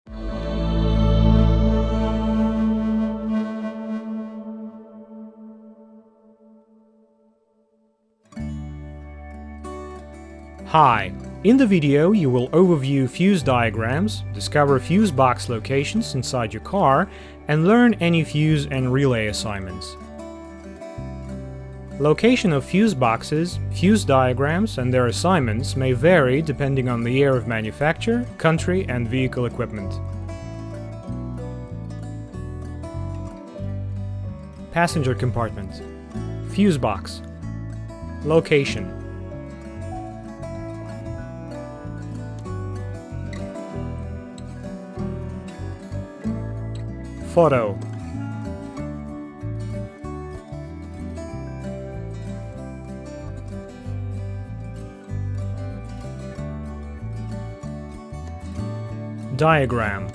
Hi! In the video you will overview fuse diagrams, discover fuse box locations inside your car, and learn any fuse and relay assignments. Location of fuse boxes, fuse diagrams, and their assignments may vary depending on the year of manufacture, country, and vehicle equipment. Passenger compartment. Fuse box. Location. Photo. Diagram.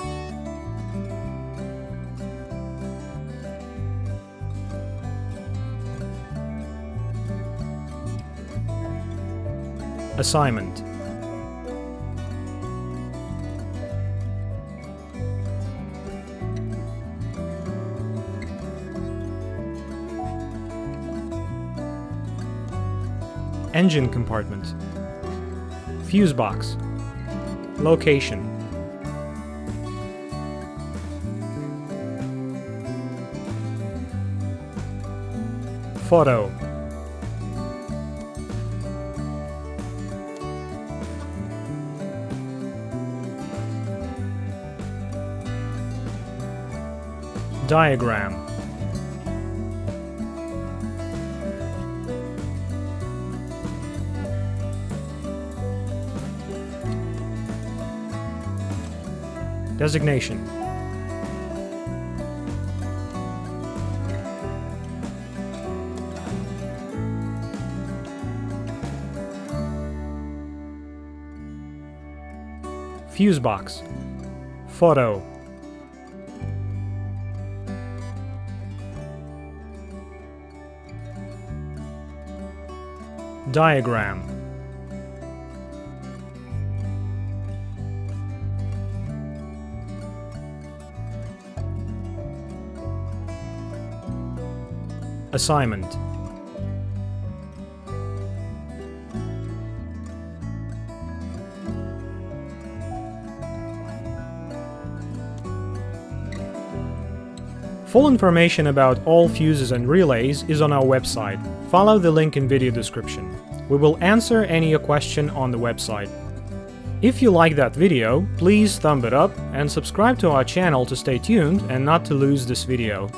Assignment. Engine compartment. Fuse box. Location. Photo. Diagram. Designation. Fuse box. Photo. Diagram. Assignment. Full information about all fuses and relays is on our website. Follow the link in video description. We will answer any question on the website. If you like that video, please thumb it up and subscribe to our channel to stay tuned and not to lose this video.